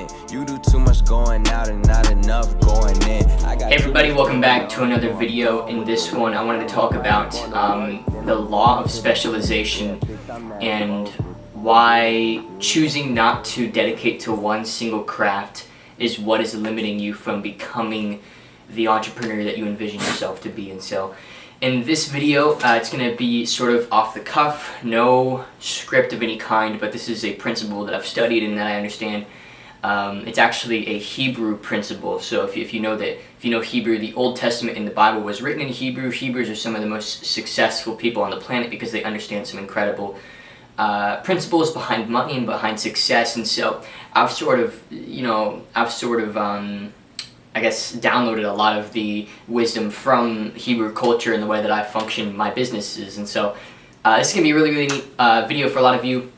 You do too much going out and not enough going in. Hey everybody, welcome back to another video. In this one, I wanted to talk about the law of specialization and why choosing not to dedicate to one single craft is what is limiting you from becoming the entrepreneur that you envision yourself to be. And so in this video, it's going to be sort of off the cuff, no script of any kind, but this is a principle that I've studied and that I understand. It's actually a Hebrew principle. So if you know Hebrew, the Old Testament in the Bible was written in Hebrew. Hebrews are some of the most successful people on the planet because they understand some incredible principles behind money and behind success. And so I've sort of I guess downloaded a lot of the wisdom from Hebrew culture in the way that I function my businesses. And so this is going to be a really neat video for a lot of you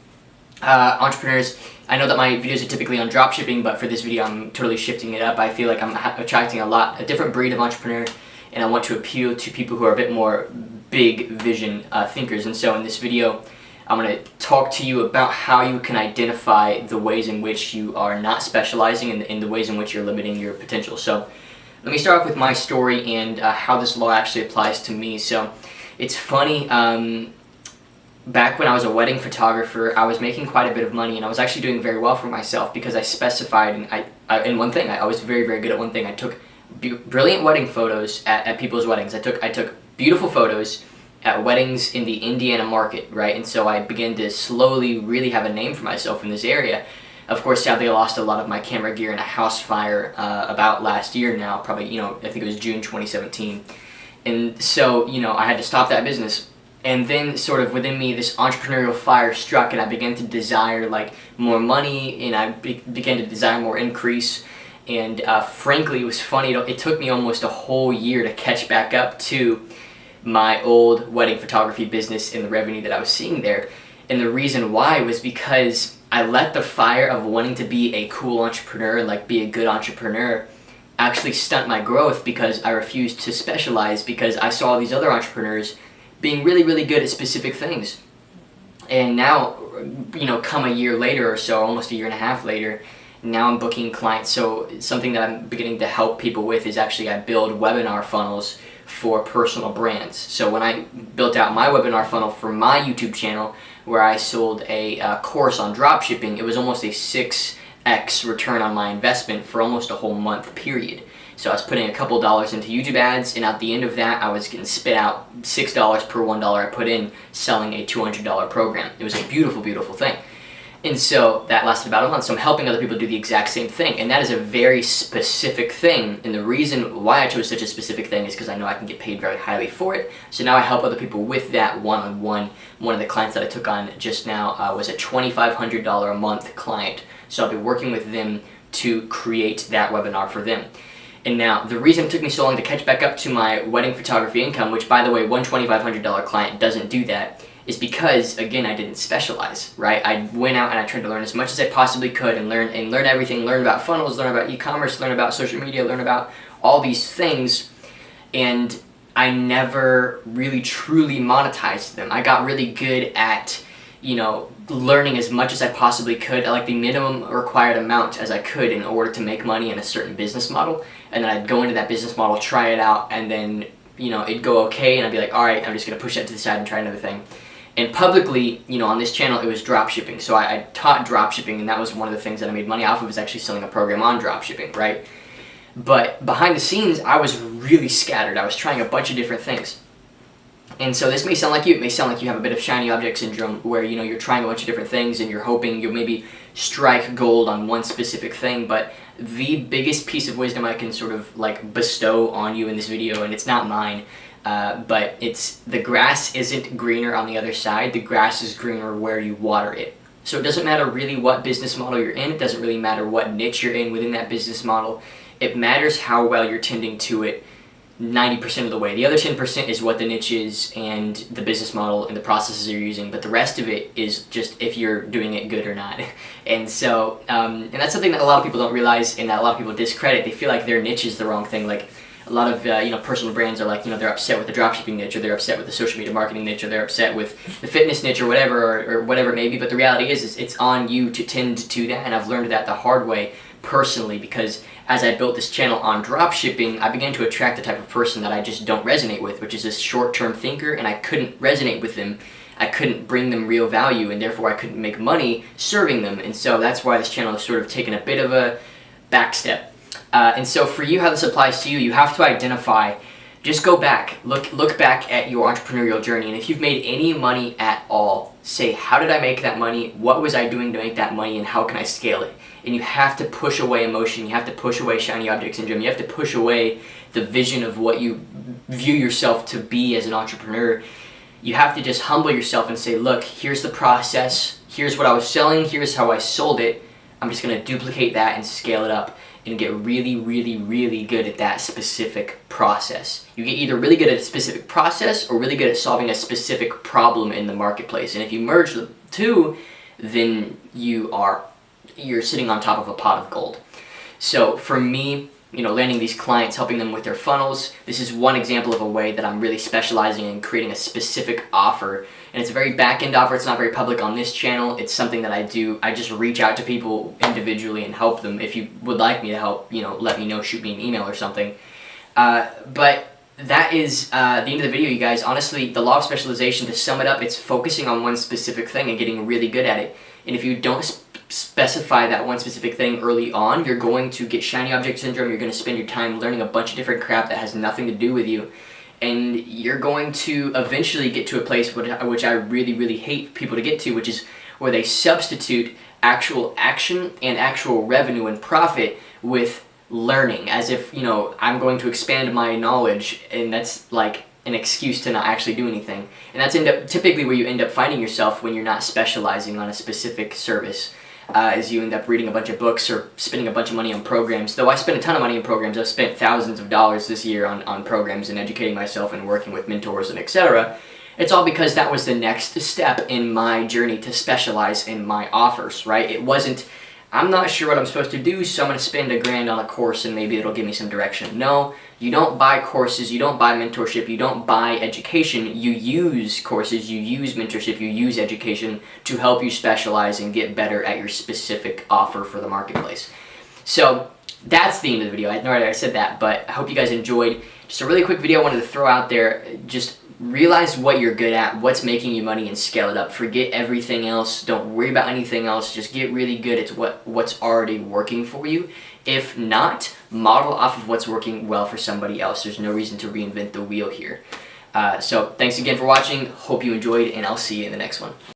entrepreneurs. I know that my videos are typically on dropshipping, but for this video I'm totally shifting it up. I feel like I'm attracting a different breed of entrepreneur, and I want to appeal to people who are a bit more big vision thinkers. And so in this video I'm going to talk to you about how you can identify the ways in which you are not specializing and in the ways in which you're limiting your potential. So let me start off with my story and how this law actually applies to me. So it's funny, back when I was a wedding photographer, I was making quite a bit of money, and I was actually doing very well for myself because I specified in one thing. I was very good at one thing. I took brilliant wedding photos at people's weddings. I took beautiful photos at weddings in the Indiana market, right? And so I began to slowly really have a name for myself in this area. Of course, sadly, I lost a lot of my camera gear in a house fire about last year now, probably, I think it was June 2017. And so, I had to stop that business. And then sort of within me, this entrepreneurial fire struck, and I began to desire like more money, and I began to desire more increase. And frankly, it was funny, it took me almost a whole year to catch back up to my old wedding photography business and the revenue that I was seeing there. And the reason why was because I let the fire of wanting to be a cool entrepreneur, like be a good entrepreneur, actually stunt my growth because I refused to specialize, because I saw these other entrepreneurs being really good at specific things. And now, come a year later or so, almost a year and a half later, now I'm booking clients. So something that I'm beginning to help people with is actually I build webinar funnels for personal brands. So when I built out my webinar funnel for my YouTube channel, where I sold a course on dropshipping, it was almost a 6x return on my investment for almost a whole month period. So I was putting a couple dollars into YouTube ads, and at the end of that, I was getting spit out $6 per $1 I put in, selling a $200 program. It was a beautiful thing. And so that lasted about a month. So I'm helping other people do the exact same thing. And that is a very specific thing. And the reason why I chose such a specific thing is because I know I can get paid very highly for it. So now I help other people with that one-on-one. One of the clients that I took on just now was a $2,500 a month client. So I'll be working with them to create that webinar for them. And now, the reason it took me so long to catch back up to my wedding photography income, which by the way, one $2,500 client doesn't do that, is because, again, I didn't specialize, right? I went out and I tried to learn as much as I possibly could and learn everything, learn about funnels, learn about e-commerce, learn about social media, learn about all these things, and I never really truly monetized them. I got really good at, learning as much as I possibly could, at like the minimum required amount as I could in order to make money in a certain business model, and then I'd go into that business model, try it out, and then, it'd go okay, and I'd be like, all right, I'm just going to push that to the side and try another thing. And publicly, on this channel, it was dropshipping. So I taught dropshipping, and that was one of the things that I made money off of, was actually selling a program on dropshipping, right? But behind the scenes, I was really scattered. I was trying a bunch of different things. And so this may sound like you. It may sound like you have a bit of shiny object syndrome where, you're trying a bunch of different things and you're hoping you'll maybe strike gold on one specific thing. But the biggest piece of wisdom I can sort of like bestow on you in this video, and it's not mine, but it's the grass isn't greener on the other side. The grass is greener where you water it. So it doesn't matter really what business model you're in. It doesn't really matter what niche you're in within that business model. It matters how well you're tending to it 90% of the way. The other 10% is what the niche is and the business model and the processes you're using, but the rest of it is just if you're doing it good or not. And so, and that's something that a lot of people don't realize and that a lot of people discredit. They feel like their niche is the wrong thing. Like a lot of personal brands are like, they're upset with the dropshipping niche, or they're upset with the social media marketing niche, or they're upset with the fitness niche, or whatever, or whatever it may be. But the reality is it's on you to tend to that, and I've learned that the hard way personally, because as I built this channel on drop shipping, I began to attract the type of person that I just don't resonate with, which is this short-term thinker, and I couldn't resonate with them. I couldn't bring them real value, and therefore I couldn't make money serving them. And so that's why this channel has sort of taken a bit of a back step. And so for you, how this applies to you, you have to identify, just go back, look back at your entrepreneurial journey, and if you've made any money at all, say, how did I make that money? What was I doing to make that money, and how can I scale it? And you have to push away emotion, you have to push away shiny object syndrome, you have to push away the vision of what you view yourself to be as an entrepreneur. You have to just humble yourself and say, look, here's the process, here's what I was selling, here's how I sold it. I'm just going to duplicate that and scale it up and get really, really, really good at that specific process. You get either really good at a specific process or really good at solving a specific problem in the marketplace. And if you merge the two, then you're sitting on top of a pot of gold. So for me, landing these clients, helping them with their funnels, this is one example of a way that I'm really specializing in creating a specific offer. And it's a very back-end offer. It's not very public on this channel. It's something that I do. I just reach out to people individually and help them. If you would like me to help, let me know, shoot me an email or something. But that is the end of the video, you guys. Honestly, the law of specialization, to sum it up, it's focusing on one specific thing and getting really good at it. And if you don't specify that one specific thing early on, you're going to get shiny object syndrome. You're going to spend your time learning a bunch of different crap that has nothing to do with you. And you're going to eventually get to a place which I really, really hate people to get to, which is where they substitute actual action and actual revenue and profit with learning, as if, I'm going to expand my knowledge, and that's like an excuse to not actually do anything. And that's typically where you end up finding yourself when you're not specializing on a specific service. Is you end up reading a bunch of books or spending a bunch of money on programs. Though I spent a ton of money on programs. I've spent thousands of dollars this year on programs and educating myself and working with mentors and etc. It's all because that was the next step in my journey to specialize in my offers, right? It wasn't, I'm not sure what I'm supposed to do, so I'm going to spend $1,000 on a course and maybe it'll give me some direction. No, you don't buy courses, you don't buy mentorship, you don't buy education. You use courses, you use mentorship, you use education to help you specialize and get better at your specific offer for the marketplace. So that's the end of the video. I know I said that, but I hope you guys enjoyed. Just a really quick video I wanted to throw out there. Just realize what you're good at, what's making you money, and scale it up. Forget everything else. Don't worry about anything else. Just get really good at what's already working for you. If not, model off of what's working well for somebody else. There's no reason to reinvent the wheel here. So thanks again for watching. Hope you enjoyed, and I'll see you in the next one.